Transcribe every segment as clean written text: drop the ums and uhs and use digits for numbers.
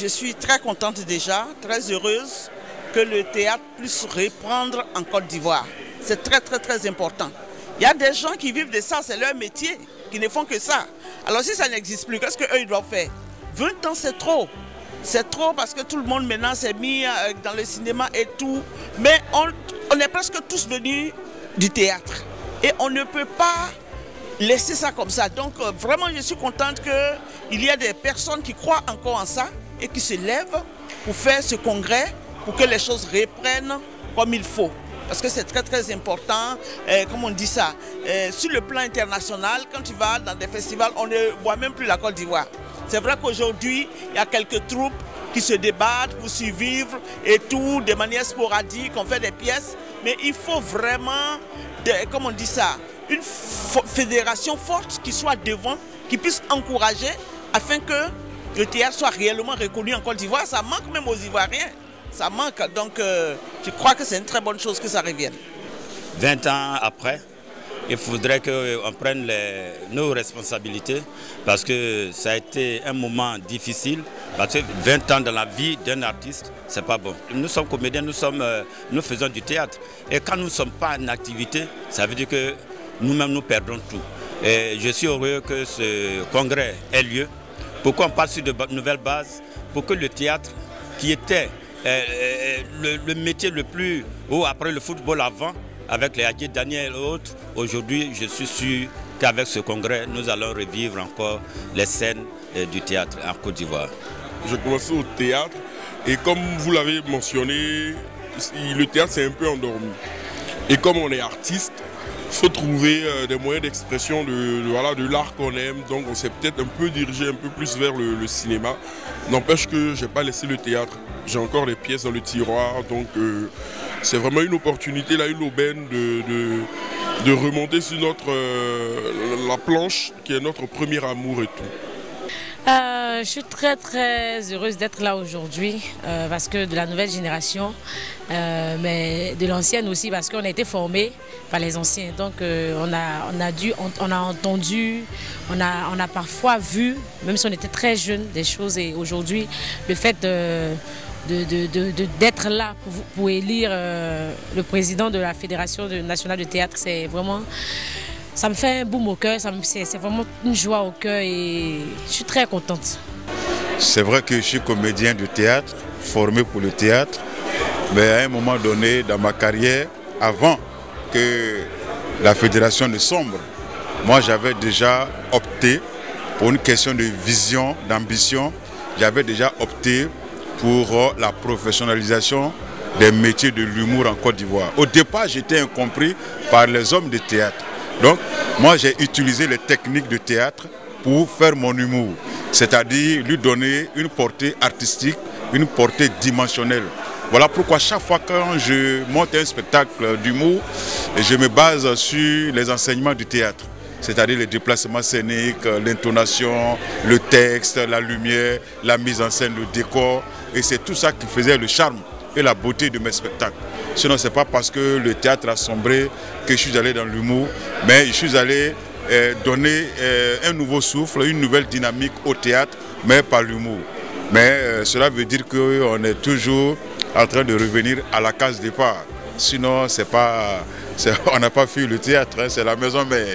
je suis très contente déjà, très heureuse que le théâtre puisse reprendre en Côte d'Ivoire. C'est très important. Il y a des gens qui vivent de ça, c'est leur métier, qui ne font que ça. Alors si ça n'existe plus, qu'est-ce qu'eux ils doivent faire? 20 ans c'est trop. C'est trop parce que tout le monde maintenant s'est mis dans le cinéma et tout. Mais on est presque tous venus du théâtre. Et on ne peut pas laisser ça comme ça. Donc vraiment je suis contente qu'il y ait des personnes qui croient encore en ça et qui se lèvent pour faire ce congrès, pour que les choses reprennent comme il faut. Parce que c'est très important, comme on dit ça, sur le plan international, quand tu vas dans des festivals, on ne voit même plus la Côte d'Ivoire. C'est vrai qu'aujourd'hui, il y a quelques troupes qui se débattent pour survivre et tout, de manière sporadique, on fait des pièces. Mais il faut vraiment, comme on dit ça, une fédération forte qui soit devant, qui puisse encourager afin que le théâtre soit réellement reconnu en Côte d'Ivoire. Ça manque même aux Ivoiriens. Ça manque, donc je crois que c'est une très bonne chose que ça revienne. 20 ans après, il faudrait qu'on prenne nos responsabilités parce que ça a été un moment difficile. Parce que 20 ans dans la vie d'un artiste, c'est pas bon. Nous sommes comédiens, nous faisons du théâtre. Et quand nous ne sommes pas en activité, ça veut dire que nous-mêmes nous perdons tout. Et je suis heureux que ce congrès ait lieu. Pourquoi on parle sur de nouvelles bases? Pour que le théâtre, qui était le métier le plus haut après le football avant, avec les Hadji Daniel et autres, aujourd'hui je suis sûr qu'avec ce congrès, nous allons revivre encore les scènes du théâtre en Côte d'Ivoire. J'ai commencé au théâtre et comme vous l'avez mentionné, le théâtre s'est un peu endormi. Et comme on est artiste, il faut trouver des moyens d'expression de l'art qu'on aime. Donc on s'est peut-être un peu dirigé un peu plus vers le cinéma. N'empêche que je n'ai pas laissé le théâtre. J'ai encore des pièces dans le tiroir. Donc c'est vraiment une opportunité, là, une aubaine de remonter sur la planche qui est notre premier amour et tout. Je suis très heureuse d'être là aujourd'hui parce que de la nouvelle génération, mais de l'ancienne aussi parce qu'on a été formés par les anciens. Donc on a entendu, on a parfois vu, même si on était très jeunes, des choses. Et aujourd'hui, le fait d'être là pour élire le président de la Fédération nationale de théâtre, c'est vraiment... Ça me fait un boum au cœur, c'est vraiment une joie au cœur et je suis très contente. C'est vrai que je suis comédien de théâtre, formé pour le théâtre, mais à un moment donné dans ma carrière, avant que la fédération ne sombre, moi j'avais déjà opté pour une question de vision, d'ambition, j'avais déjà opté pour la professionnalisation des métiers de l'humour en Côte d'Ivoire. Au départ, j'étais incompris par les hommes de théâtre. Donc, moi, j'ai utilisé les techniques de théâtre pour faire mon humour, c'est-à-dire lui donner une portée artistique, une portée dimensionnelle. Voilà pourquoi chaque fois quand je monte un spectacle d'humour, je me base sur les enseignements du théâtre, c'est-à-dire les déplacements scéniques, l'intonation, le texte, la lumière, la mise en scène, le décor. Et c'est tout ça qui faisait le charme et la beauté de mes spectacles. Sinon, ce n'est pas parce que le théâtre a sombré que je suis allé dans l'humour, mais je suis allé donner un nouveau souffle, une nouvelle dynamique au théâtre, mais par l'humour. Mais cela veut dire qu'on est toujours en train de revenir à la case départ. Sinon, on n'a pas fui le théâtre, hein, c'est la maison mère.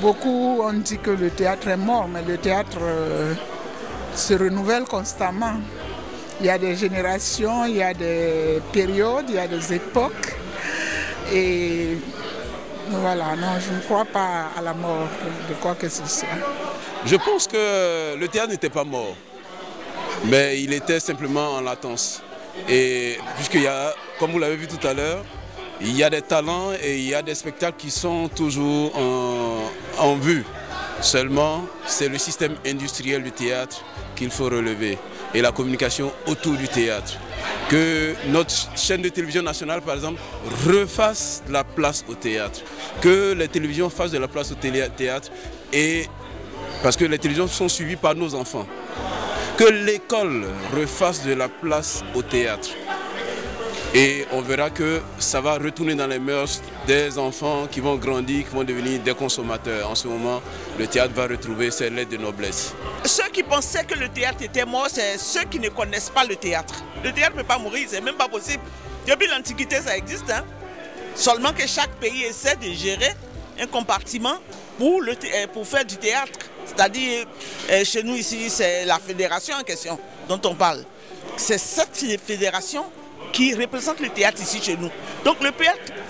Beaucoup ont dit que le théâtre est mort, mais le théâtre se renouvelle constamment. Il y a des générations, il y a des périodes, il y a des époques. Et voilà, non, je ne crois pas à la mort de quoi que ce soit. Je pense que le théâtre n'était pas mort, mais il était simplement en latence. Et puisqu'il y a, comme vous l'avez vu tout à l'heure, il y a des talents et il y a des spectacles qui sont toujours en vue. Seulement, c'est le système industriel du théâtre qu'il faut relever et la communication autour du théâtre. Que notre chaîne de télévision nationale, par exemple, refasse de la place au théâtre. Que les télévisions fassent de la place au théâtre, et parce que les télévisions sont suivies par nos enfants. Que l'école refasse de la place au théâtre. Et on verra que ça va retourner dans les mœurs des enfants qui vont grandir, qui vont devenir des consommateurs. En ce moment, le théâtre va retrouver ses lettres de noblesse. Ceux qui pensaient que le théâtre était mort, c'est ceux qui ne connaissent pas le théâtre. Le théâtre ne peut pas mourir, c'est même pas possible. Depuis l'Antiquité, ça existe. Hein? Seulement que chaque pays essaie de gérer un compartiment pour faire du théâtre. C'est-à-dire, chez nous ici, c'est la fédération en question dont on parle. C'est cette fédération qui représente le théâtre ici chez nous. Donc le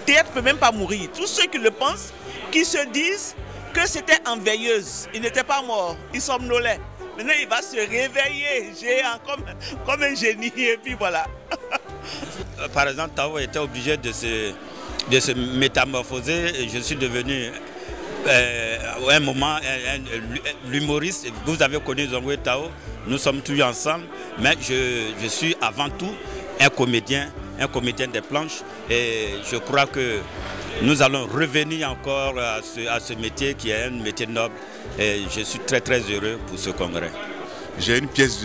théâtre ne peut même pas mourir. Tous ceux qui le pensent, qui se disent que c'était en veilleuse, il n'était pas mort, il somnolait. Maintenant il va se réveiller géant comme un génie et puis voilà. Par exemple, Tao était obligé de se métamorphoser et je suis devenu à un moment l'humoriste. Vous avez connu Zongwe Tao, nous sommes toujours ensemble, mais je suis avant tout un comédien des planches et je crois que nous allons revenir encore à ce métier qui est un métier noble et je suis très très heureux pour ce congrès. J'ai une pièce,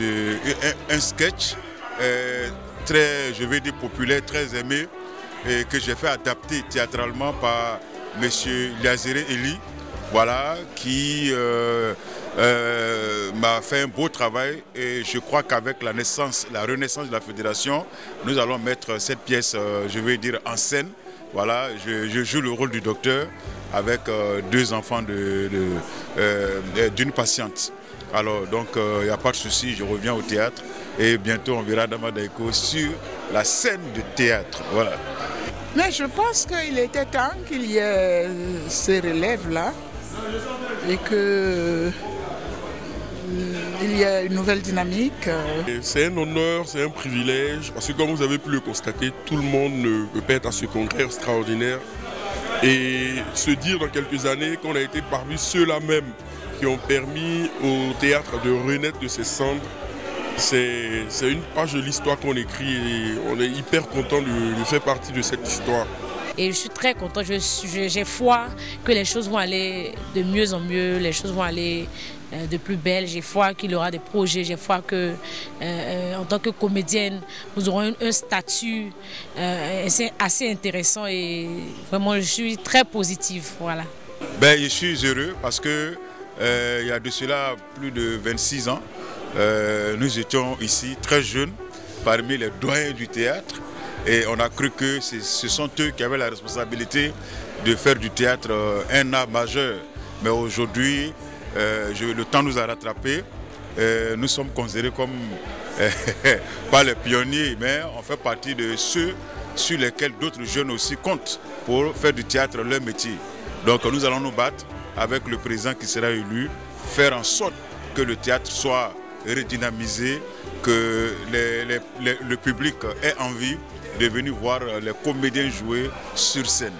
un sketch très, je vais dire populaire, très aimé et que j'ai fait adapter théâtralement par M. Liazéré Eli, voilà, qui m'a fait un beau travail et je crois qu'avec la renaissance de la fédération, nous allons mettre cette pièce, je vais dire, en scène. Voilà, je joue le rôle du docteur avec deux enfants d'une patiente. Alors donc il n'y a pas de souci, je reviens au théâtre et bientôt on verra Dama Daiko sur la scène de théâtre. Voilà. Mais je pense qu'il était temps qu'il y ait ces relèves-là et qu'il y ait une nouvelle dynamique. C'est un honneur, c'est un privilège, parce que comme vous avez pu le constater, tout le monde ne peut pas être à ce congrès extraordinaire. Et se dire dans quelques années qu'on a été parmi ceux-là même qui ont permis au théâtre de renaître de ses cendres, c'est une page de l'histoire qu'on écrit et on est hyper content de faire partie de cette histoire. Et je suis très content, j'ai foi que les choses vont aller de mieux en mieux, les choses vont aller de plus belle. J'ai foi qu'il y aura des projets, j'ai foi que en tant que comédienne, nous aurons un statut assez intéressant et vraiment je suis très positive. Voilà. Ben, je suis heureux parce que il y a de cela plus de 26 ans, nous étions ici très jeunes parmi les doyens du théâtre. Et on a cru que ce sont eux qui avaient la responsabilité de faire du théâtre un art majeur. Mais aujourd'hui, le temps nous a rattrapés. Nous sommes considérés comme pas les pionniers, mais on fait partie de ceux sur lesquels d'autres jeunes aussi comptent pour faire du théâtre leur métier. Donc nous allons nous battre avec le président qui sera élu, faire en sorte que le théâtre soit redynamisé, que le public ait envie de venir voir les comédiens jouer sur scène.